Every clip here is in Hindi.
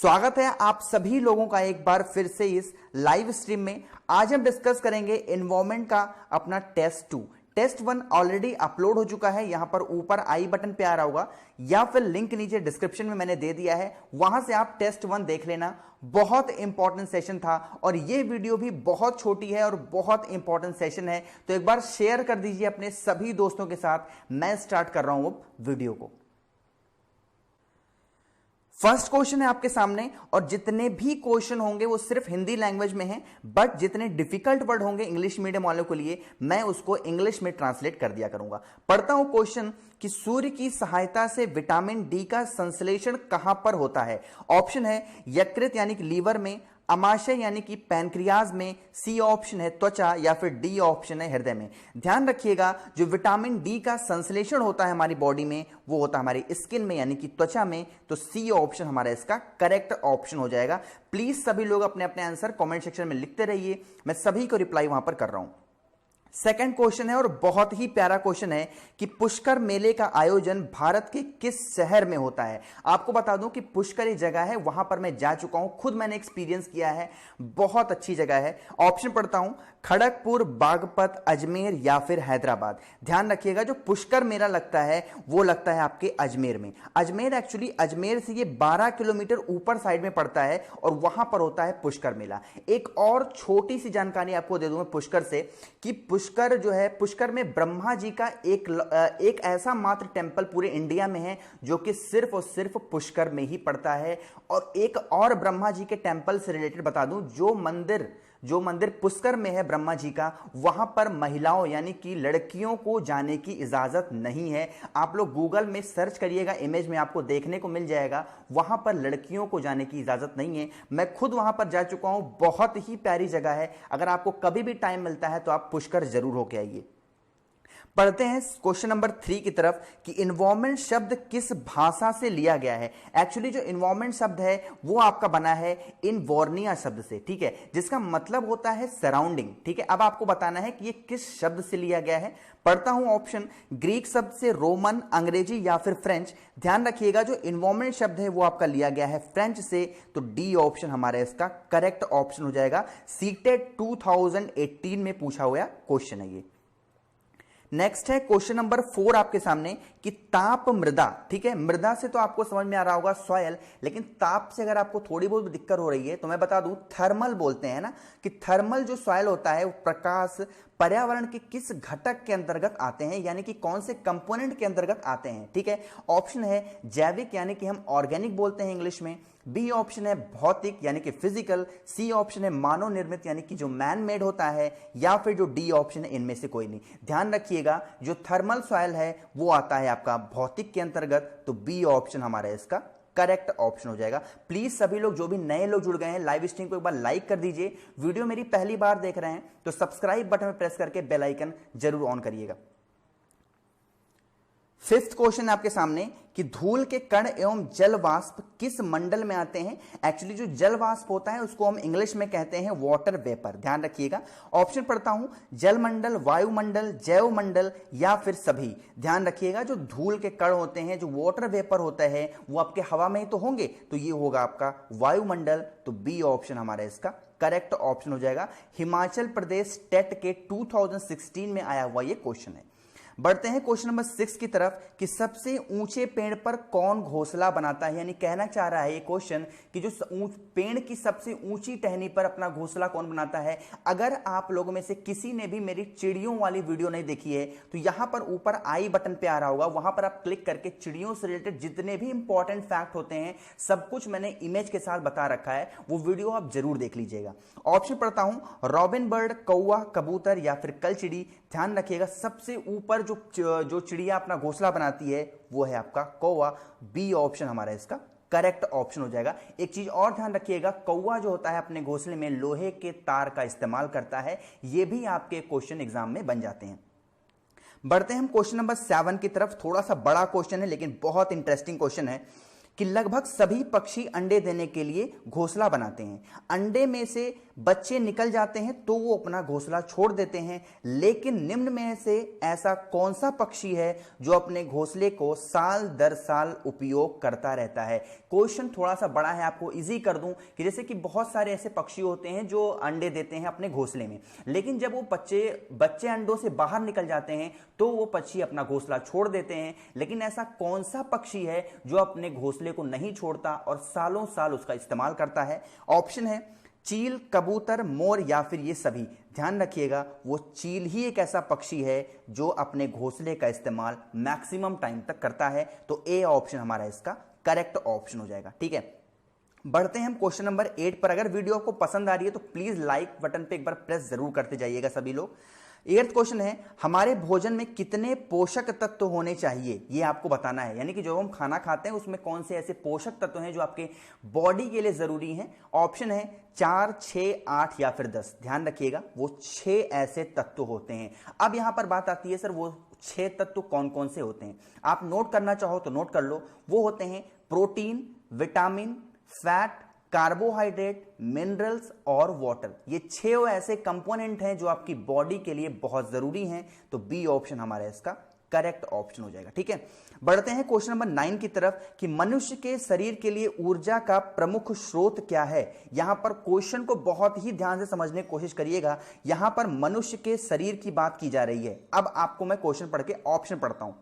स्वागत है आप सभी लोगों का एक बार फिर से इस लाइव स्ट्रीम में। आज हम डिस्कस करेंगे एनवायरमेंट का अपना टेस्ट 2। टेस्ट 1 ऑलरेडी अपलोड हो चुका है, यहां पर ऊपर आई बटन पे आ रहा होगा या फिर लिंक नीचे डिस्क्रिप्शन में मैंने दे दिया है, वहां से आप टेस्ट 1 देख लेना। बहुत इंपॉर्टेंट सेशन था और ये वीडियो भी बहुत छोटी है और बहुत इंपॉर्टेंट सेशन है, तो एक बार शेयर कर दीजिए अपने सभी दोस्तों के साथ। मैं स्टार्ट कर रहा हूं अब वीडियो को। फर्स्ट क्वेश्चन है आपके सामने और जितने भी क्वेश्चन होंगे वो सिर्फ हिंदी लैंग्वेज में हैं, बट जितने डिफिकल्ट वर्ड होंगे इंग्लिश मीडियम वालों के लिए मैं उसको इंग्लिश में ट्रांसलेट कर दिया करूंगा। पढ़ता हूं क्वेश्चन कि सूर्य की सहायता से विटामिन डी का संश्लेषण कहां पर होता है। ऑप्शन है यकृत यानी कि लीवर में, अमाशय यानी कि पैनक्रियाज में, सी ऑप्शन है त्वचा, या फिर डी ऑप्शन है हृदय में। ध्यान रखिएगा जो विटामिन डी का संश्लेषण होता है हमारी बॉडी में वो होता है हमारी स्किन में यानी कि त्वचा में, तो सी ऑप्शन हमारा इसका करेक्ट ऑप्शन हो जाएगा। प्लीज सभी लोग अपने अपने आंसर कमेंट सेक्शन में लिखते रहिए, मैं सभी को रिप्लाई वहां पर कर रहा हूं। सेकंड क्वेश्चन है और बहुत ही प्यारा क्वेश्चन है कि पुष्कर मेले का आयोजन भारत के किस शहर में होता है। आपको बता दूं कि पुष्कर एक जगह है, वहां पर मैं जा चुका हूं, खुद मैंने एक्सपीरियंस किया है, बहुत अच्छी जगह है। ऑप्शन पढ़ता हूं खड़गपुर, बागपत, अजमेर या फिर हैदराबाद। ध्यान रखिएगा जो पुष्कर मेला लगता है वो लगता है आपके अजमेर में। अजमेर एक्चुअली अजमेर से ये 12 किलोमीटर ऊपर साइड में पड़ता है और वहां पर होता है पुष्कर मेला। एक और छोटी सी जानकारी आपको दे दूं मैं पुष्कर से कि पुष्कर जो है, पुष्कर में ब्रह्मा जी का एक ऐसा मात्र टेंपल पूरे इंडिया में है जो कि सिर्फ और सिर्फ पुष्कर में ही पड़ता है। और एक और ब्रह्मा जी के टेंपल से रिलेटेड बता दूं, जो मंदिर पुष्कर में है ब्रह्मा जी का, वहां पर महिलाओं यानी कि लड़कियों को जाने की इजाजत नहीं है। आप लोग गूगल में सर्च करिएगा, इमेज में आपको देखने को मिल जाएगा, वहां पर लड़कियों को जाने की इजाजत नहीं है। मैं खुद वहां पर जा चुका हूं, बहुत ही प्यारी जगह है। अगर आपको कभी भी टाइम मिलता है तो आप पुष्कर जरूर होके आइए। पढ़ते हैं क्वेश्चन नंबर 3 की तरफ कि इन्वायरमेंट शब्द किस भाषा से लिया गया है। एक्चुअली जो इन्वायरमेंट शब्द है वो आपका बना है इनवॉर्निया शब्द से, ठीक है, जिसका मतलब होता है सराउंडिंग। ठीक है, अब आपको बताना है कि ये किस शब्द से लिया गया है। पढ़ता हूं ऑप्शन ग्रीक शब्द से, रोमन, अंग्रेजी या फिर फ्रेंच। ध्यान रखिएगा जो इन्वायरमेंट शब्द है वो आपका लिया गया है फ्रेंच से, तो डी ऑप्शन हमारा इसका करेक्ट ऑप्शन हो जाएगा। सीटेट 2018 में पूछा हुआ क्वेश्चन है ये। नेक्स्ट है क्वेश्चन नंबर 4 आपके सामने कि ताप मृदा। ठीक है, मृदा से तो आपको समझ में आ रहा होगा सॉयल, लेकिन ताप से अगर आपको थोड़ी बहुत दिक्कत हो रही है तो मैं बता दूं थर्मल बोलते हैं ना, कि थर्मल जो सॉयल होता है वो प्रकाश पर्यावरण के किस घटक के अंतर्गत आते हैं, यानी कि कौन से कंपोनेंट के अंतर्गत आते हैं। ठीक है, ऑप्शन है जैविक यानी कि हम ऑर्गेनिक बोलते हैं इंग्लिश में, बी ऑप्शन है भौतिक यानी कि फिजिकल, सी ऑप्शन है मानव निर्मित यानी कि जो मैन मेड होता है, या फिर जो डी ऑप्शन है इनमें से कोई नहीं। ध्यान रखिएगा जो थर्मल सॉइल है वो आता है आपका भौतिक के अंतर्गत, तो बी ऑप्शन हमारा इसका करेक्ट ऑप्शन हो जाएगा। प्लीज सभी लोग जो भी नए लोग जुड़ गए हैं लाइव स्ट्रीम को एक बार लाइक कर दीजिए। वीडियो मेरी पहली बार देख रहे हैं तो सब्सक्राइब बटन में प्रेस करके बेल आइकन जरूर ऑन करिएगा। फिफ्थ क्वेश्चन आपके सामने कि धूल के कण एवं जल वाष्प किस मंडल में आते हैं। एक्चुअली जो जल वाष्प होता है उसको हम इंग्लिश में कहते हैं वाटर वेपर। ध्यान रखिएगा, ऑप्शन पढ़ता हूं जल मंडल, वायुमंडल, जैव मंडल या फिर सभी। ध्यान रखिएगा जो धूल के कण होते हैं, जो वाटर वेपर होता है वो आपके हवा में ही तो होंगे, तो ये होगा आपका वायुमंडल, तो बी ऑप्शन हमारा इसका करेक्ट ऑप्शन हो जाएगा। हिमाचल प्रदेश टेट के 2016 में आया हुआ ये क्वेश्चन है। बढ़ते हैं क्वेश्चन नंबर 6 की तरफ कि सबसे ऊंचे पेड़ पर कौन घोंसला बनाता है, यानी कहना चाह रहा है ये क्वेश्चन कि जो पेड़ की सबसे ऊंची टहनी पर अपना घोंसला कौन बनाता है। अगर आप लोगों में से किसी ने भी मेरी चिड़ियों वाली वीडियो नहीं देखी है तो यहां पर ऊपर आई बटन पे आ रहा होगा, वहां पर आप क्लिक करके चिड़ियों से रिलेटेड जितने भी इंपॉर्टेंट फैक्ट होते हैं सब कुछ मैंने इमेज के साथ बता रखा है, वो वीडियो आप जरूर देख लीजिएगा। ऑप्शन पढ़ता हूं रॉबिन बर्ड, कौवा, कबूतर या फिर कलचिड़ी। ध्यान रखिएगा सबसे ऊपर जो चिड़िया अपना घोंसला बनाती है वो है आपका कौवा, बी ऑप्शन हमारा इसका करेक्ट ऑप्शन हो जाएगा। एक चीज और ध्यान रखिएगा, कौवा जो होता है अपने घोंसले में लोहे के तार का इस्तेमाल करता है, ये भी आपके क्वेश्चन एग्जाम में बन जाते हैं। बढ़ते हैं हम क्वेश्चन नंबर 7 की तरफ। थोड़ा सा बड़ा क्वेश्चन है लेकिन बहुत इंटरेस्टिंग क्वेश्चन है कि लगभग सभी पक्षी अंडे देने के लिए घोंसला बनाते हैं। अंडे में से बच्चे निकल जाते हैं तो वो अपना घोंसला छोड़ देते हैं, लेकिन निम्न में से ऐसा कौन सा पक्षी है जो अपने घोंसले को साल दर साल उपयोग करता रहता है। क्वेश्चन थोड़ा सा बड़ा है, आपको इजी कर दूं कि जैसे कि बहुत सारे ऐसे पक्षी होते हैं जो अंडे देते हैं अपने घोंसले में, लेकिन जब वो बच्चे अंडों से बाहर निकल जाते हैं तो वो पक्षी अपना घोंसला छोड़ देते हैं। लेकिन ऐसा कौन सा पक्षी है जो अपने घोंसले को नहीं छोड़ता और सालों साल उसका इस्तेमाल करता है। ऑप्शन है चील, कबूतर, मोर या फिर ये सभी। ध्यान रखिएगा, वो चील ही एक ऐसा पक्षी है जो अपने घोंसले का इस्तेमाल मैक्सिमम टाइम तक करता है। तो ए ऑप्शन हमारा इसका करेक्ट ऑप्शन हो जाएगा। ठीक है, बढ़ते हैं हम क्वेश्चन नंबर 8 पर। अगर वीडियो आपको पसंद आ रही है तो प्लीज लाइक बटन पे एक बार प्रेस जरूर करते जाइएगा सभी लोग। 8th क्वेश्चन है, हमारे भोजन में कितने पोषक तत्व होने चाहिए, ये आपको बताना है। यानी कि जो हम खाना खाते हैं उसमें कौन से ऐसे पोषक तत्व हैं जो आपके बॉडी के लिए जरूरी हैं। ऑप्शन है 4, 6, 8 या फिर 10। ध्यान रखिएगा, वो 6 ऐसे तत्व होते हैं। अब यहां पर बात आती है सर वो 6 तत्व कौन कौन से होते हैं। आप नोट करना चाहो तो नोट कर लो। वो होते हैं protein, vitamin, fat, carbohydrate, minerals और वाटर। ये 6 ऐसे कंपोनेंट हैं जो आपकी बॉडी के लिए बहुत जरूरी हैं। तो बी ऑप्शन हमारा इसका करेक्ट ऑप्शन हो जाएगा। ठीक है, बढ़ते हैं क्वेश्चन नंबर 9 की तरफ कि मनुष्य के शरीर के लिए ऊर्जा का प्रमुख स्रोत क्या है। यहां पर क्वेश्चन को बहुत ही ध्यान से समझने की कोशिश करिएगा। यहां पर मनुष्य के शरीर की बात की जा रही है। अब आपको मैं क्वेश्चन पढ़ के ऑप्शन पढ़ता हूं।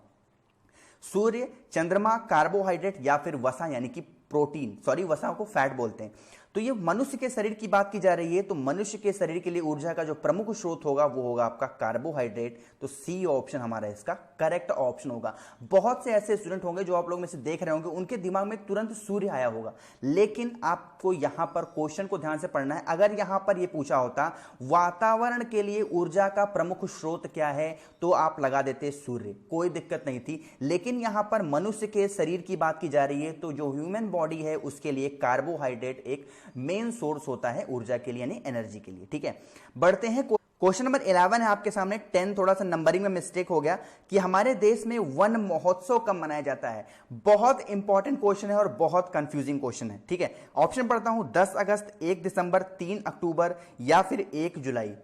सूर्य, चंद्रमा, कार्बोहाइड्रेट या फिर वसा यानी कि प्रोटीन, सॉरी वसा को फैट बोलते हैं। तो ये मनुष्य के शरीर की बात की जा रही है। तो मनुष्य के शरीर के लिए ऊर्जा का जो प्रमुख स्रोत होगा वो होगा आपका कार्बोहाइड्रेट। तो सी ऑप्शन हमारा इसका करेक्ट ऑप्शन होगा। बहुत से ऐसे स्टूडेंट होंगे जो आप लोग में से देख रहे होंगे, उनके दिमाग में तुरंत सूर्य आया होगा, लेकिन आपको यहां पर क्वेश्चन को ध्यान से पढ़ना है। अगर यहां पर यह पूछा होता वातावरण के लिए ऊर्जा का प्रमुख स्रोत क्या है तो आप लगा देते सूर्य, कोई दिक्कत नहीं थी। लेकिन यहां पर मनुष्य के शरीर की बात की जा रही है, तो जो ह्यूमन बॉडी है उसके लिए कार्बोहाइड्रेट एक मेन सोर्स होता है ऊर्जा के लिए यानी एनर्जी के लिए। ठीक है, बढ़ते हैं क्वेश्चन नंबर 11 है आपके सामने। 10 थोड़ा सा नंबरिंग में मिस्टेक हो गया कि हमारे देश में वन महोत्सव कब मनाया जाता है। बहुत इंपॉर्टेंट क्वेश्चन है और बहुत कंफ्यूजिंग क्वेश्चन है। ठीक है, ऑप्शन पढ़ता हूं 10 अगस्त, 1 दिसंबर, 3 अक्टूबर या फिर 1 जुलाई।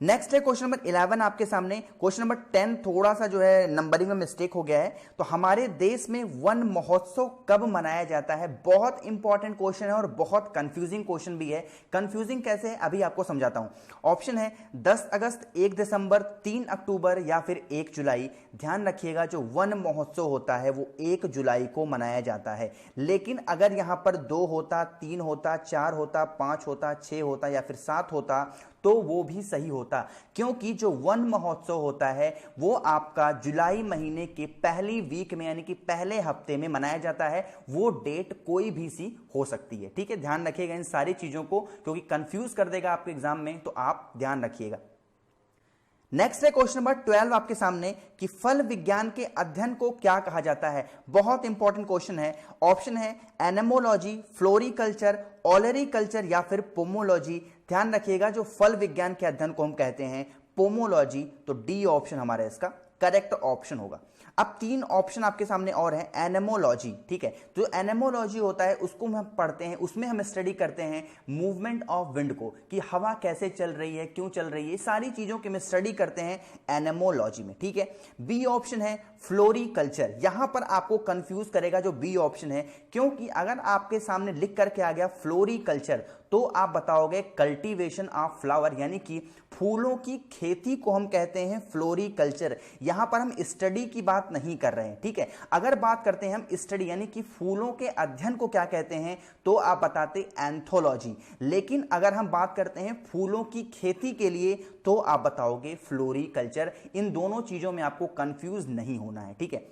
नेक्स्ट है क्वेश्चन नंबर 11 आपके सामने। क्वेश्चन नंबर 10 थोड़ा सा जो है नंबरिंग में मिस्टेक हो गया है। तो हमारे देश में वन महोत्सव कब मनाया जाता है। बहुत इंपॉर्टेंट क्वेश्चन है और बहुत कंफ्यूजिंग क्वेश्चन भी है। कंफ्यूजिंग कैसे है अभी आपको समझाता हूं। ऑप्शन है 10 अगस्त, 1 दिसंबर, 3 अक्टूबर या फिर 1 जुलाई। ध्यान रखिएगा, जो वन महोत्सव होता है वो 1 जुलाई को मनाया जाता है। लेकिन अगर यहां पर 2 होता, 3 होता, 4 होता, 5 होता, 6 होता या फिर 7 होता तो वो भी सही होता, क्योंकि जो वन महोत्सव होता है वो आपका जुलाई महीने के पहली वीक में यानी कि पहले हफ्ते में मनाया जाता है। वो डेट कोई भी सी हो सकती है। ठीक है, ध्यान रखिएगा इन सारी चीजों को, क्योंकि कंफ्यूज कर देगा आपके एग्जाम में, तो आप ध्यान रखिएगा। नेक्स्ट है क्वेश्चन नंबर 12 आपके सामने कि फल विज्ञान के अध्ययन को क्या कहा जाता है। बहुत इंपॉर्टेंट क्वेश्चन है। ऑप्शन है एनेमोलॉजी, फ्लोरिकल्चर, ऑलरिकल्चर या फिर पोमोलॉजी। ध्यान रखिएगा, जो फल विज्ञान के अध्ययन को हम कहते हैं पोमोलॉजी। तो डी ऑप्शन हमारा इसका करेक्ट ऑप्शन होगा। अब 3 ऑप्शन आपके सामने और हैं। एनेमोलॉजी, ठीक है, तो एनेमोलॉजी होता है उसको हम पढ़ते हैं, उसमें हम स्टडी करते हैं मूवमेंट ऑफ विंड को, कि हवा कैसे चल रही है, क्यों चल रही है, सारी चीजों की हम स्टडी करते हैं एनेमोलॉजी में। ठीक है, बी ऑप्शन है फ्लोरिकल्चर। यहां पर आपको कंफ्यूज करेगा जो बी ऑप्शन है, क्योंकि अगर आपके सामने लिख करके आ गया फ्लोरिकल्चर तो आप बताओगे कल्टीवेशन ऑफ फ्लावर, यानी कि फूलों की खेती को हम कहते हैं फ्लोरिकल्चर। यहां पर हम स्टडी की बात नहीं कर रहे हैं। ठीक है, अगर बात करते हैं हम स्टडी यानी कि फूलों के अध्ययन को क्या कहते हैं तो आप बताते एंथोलॉजी। लेकिन अगर हम बात करते हैं फूलों की खेती के लिए तो आप बताओगे फ्लोरिकल्चर। इन दोनों चीजों में आपको कंफ्यूज नहीं होना है। ठीक है,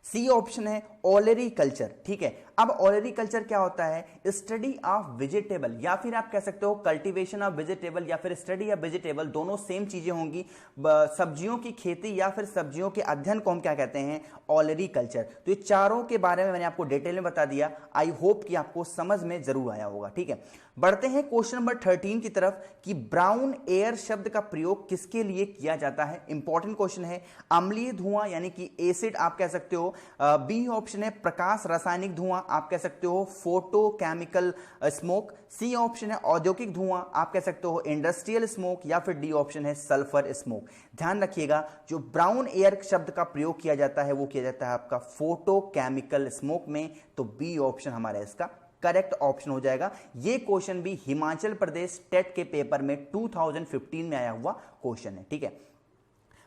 सी ऑप्शन है ओलेरी कल्चर। ठीक है, अब ओलेरी कल्चर क्या होता है? स्टडी ऑफ वेजिटेबल, या फिर आप कह सकते हो कल्टीवेशन ऑफ वेजिटेबल, या फिर स्टडी ऑफ वेजिटेबल, दोनों सेम चीजें होंगी। सब्जियों की खेती या फिर सब्जियों के अध्ययन को हम क्या कहते हैं? ओलेरी कल्चर। तो ये चारों के बारे में मैंने आपको डिटेल में बता दिया। आई होप कि आपको समझ में जरूर आया होगा। ठीक है, बढ़ते हैं क्वेश्चन नंबर 13 की तरफ कि ब्राउन एयर शब्द का प्रयोग किसके लिए किया जाता है? इंपॉर्टेंट क्वेश्चन है। अम्लीय धुआं यानी कि एसिड आप कह सकते हो। बी ऑप्शन है प्रकाश रासायनिक धुआं, आप कह सकते हो photo chemical smoke. C option है औद्योगिक धुआं, आप कह सकते हो इंडस्ट्रियल स्मोक, या फिर डी ऑप्शन है सल्फर स्मोक। ध्यान रखिएगा, जो ब्राउन एयर शब्द का प्रयोग किया जाता है वो किया जाता है आपका फोटो केमिकल स्मोक में। तो बी ऑप्शन हमारा इसका करेक्ट ऑप्शन हो जाएगा। ये क्वेश्चन भी हिमाचल प्रदेश टेट के पेपर में 2015 में आया हुआ क्वेश्चन है। ठीक है,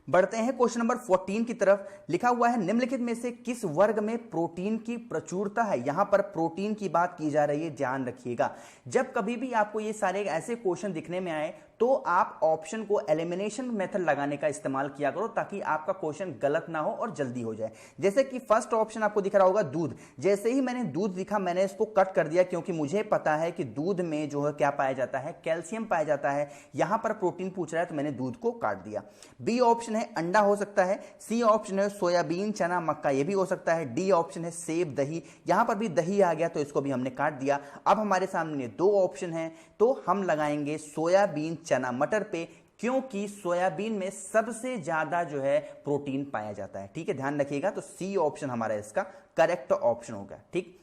बढ़ते हैं क्वेश्चन नंबर 14 की तरफ। लिखा हुआ है निम्नलिखित में से किस वर्ग में प्रोटीन की प्रचुरता है? यहां पर प्रोटीन की बात की जा रही है, ध्यान रखिएगा। जब कभी भी आपको ये सारे ऐसे क्वेश्चन दिखने में आए तो आप ऑप्शन को एलिमिनेशन मेथड लगाने का इस्तेमाल किया करो, ताकि आपका क्वेश्चन गलत ना हो और जल्दी हो जाए। जैसे कि फर्स्ट ऑप्शन आपको दिख रहा होगा दूध। जैसे ही मैंने दूध दिखा मैंने इसको कट कर दिया, क्योंकि मुझे पता है कि दूध में जो है क्या पाया जाता है? कैल्शियम पाया जाता है। यहां पर प्रोटीन पूछ रहा है तो मैंने दूध को काट दिया। बी ऑप्शन है अंडा हो सकता है। सी ऑप्शन है सोयाबीन चना मक्का, यह भी हो सकता है। डी ऑप्शन है सेब दही, यहां पर भी दही आ गया तो इसको भी हमने काट दिया। अब हमारे सामने दो ऑप्शन है, तो हम लगाएंगे सोयाबीन चना मटर पे, क्योंकि सोयाबीन में सबसे ज्यादा जो है प्रोटीन पाया जाता है। ठीक है, ध्यान रखिएगा। तो सी ऑप्शन हमारा इसका करेक्ट ऑप्शन होगा। ठीक,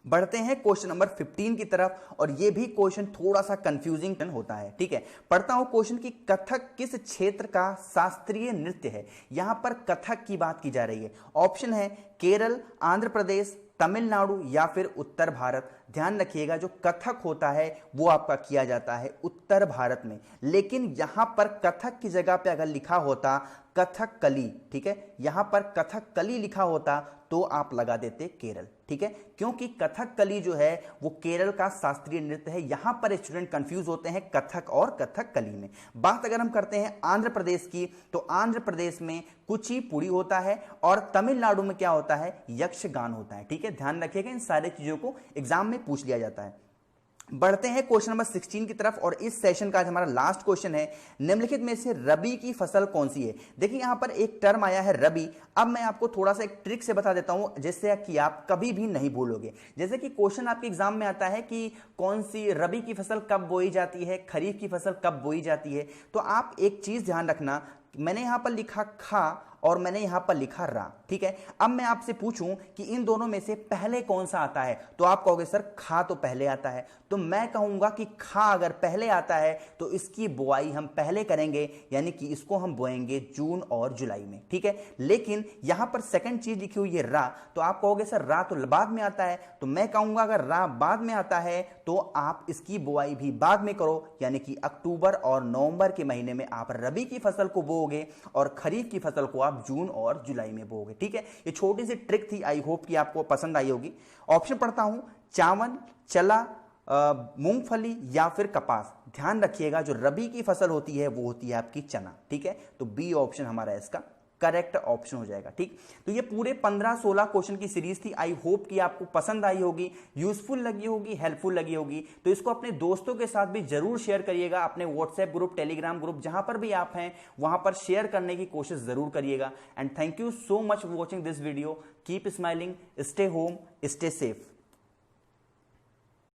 बढ़ते हैं क्वेश्चन नंबर 15 की तरफ, और यह भी क्वेश्चन थोड़ा सा कंफ्यूजिंग होता है। ठीक है, पढ़ता हूं क्वेश्चन की कथक किस क्षेत्र का शास्त्रीय नृत्य है? यहां पर कथक की बात की जा रही है। ऑप्शन है केरल, आंध्र प्रदेश, तमिलनाडु, या फिर उत्तर भारत। ध्यान रखिएगा, जो कथक होता है वो आपका किया जाता है उत्तर भारत में, लेकिन यहां पर कथक की जगह पे अगर लिखा होता कथकली, ठीक है, यहां पर कथकली लिखा होता तो आप लगा देते केरल। ठीक है, क्योंकि कथकली जो है वो केरल का शास्त्रीय नृत्य है। यहां पर स्टूडेंट कंफ्यूज होते हैं कथक और कथकली में। बात अगर हम करते हैं आंध्र प्रदेश की, तो आंध्र प्रदेश में कुचिपुड़ी होता है, और तमिलनाडु में क्या होता है? यक्षगान होता है। ठीक है, ध्यान रखिएगा, इन सारी चीजों को एग्जाम में पूछ लिया जाता है। बढ़ते हैं क्वेश्चन नंबर 16 की तरफ, और इस सेशन का आज हमारा लास्ट क्वेश्चन है निम्नलिखित में से रबी की फसल कौन सी है? देखिए यहां पर एक टर्म आया है रबी। अब मैं आपको थोड़ा सा एक ट्रिक से बता देता हूं, जिससे कि आप कभी भी नहीं भूलोगे। जैसे कि क्वेश्चन आपके एग्जाम में आता है कि कौन सी रबी की फसल कब बोई जाती है, खरीफ की फसल कब बोई जाती है, तो आप एक चीज ध्यान रखना, मैंने यहां पर लिखा खा और मैंने यहां पर लिखा रा। ठीक है, अब मैं आपसे पूछूं कि इन दोनों में से पहले कौन सा आता है, तो आप कहोगे सर खा तो पहले आता है। तो मैं कहूंगा कि खा अगर पहले आता है तो इसकी बुआई हम पहले करेंगे, यानी कि इसको हम बोएंगे जून और जुलाई में। ठीक है, लेकिन यहां पर सेकंड चीज लिखी हुई है रा, तो आप कहोगे सर रा तो बाद में आता है। तो मैं कहूंगा अगर रा बाद में आता है तो आप इसकी बुआई भी बाद में करो, यानी कि अक्टूबर और नवंबर के महीने में आप रबी की फसल को बोओगे और खरीफ की फसल को आप जून और जुलाई में बोओगे। ठीक है, ये छोटी सी ट्रिक थी, आई होप कि आपको पसंद आई होगी। ऑप्शन पढ़ता हूं, चावल, चला, मूंगफली, या फिर कपास। ध्यान रखिएगा, जो रबी की फसल होती है वो होती है आपकी चना। ठीक है, तो बी ऑप्शन हमारा इसका करेक्ट ऑप्शन हो जाएगा। ठीक, तो ये पूरे 15-16 क्वेश्चन की सीरीज थी। आई होप कि आपको पसंद आई होगी, यूजफुल लगी होगी, हेल्पफुल लगी होगी। तो इसको अपने दोस्तों के साथ भी जरूर शेयर करिएगा, अपने व्हाट्सएप ग्रुप, टेलीग्राम ग्रुप, जहां पर भी आप हैं वहां पर शेयर करने की कोशिश जरूर करिएगा। And thank you so much for watching this video. Keep smiling, stay home, stay safe.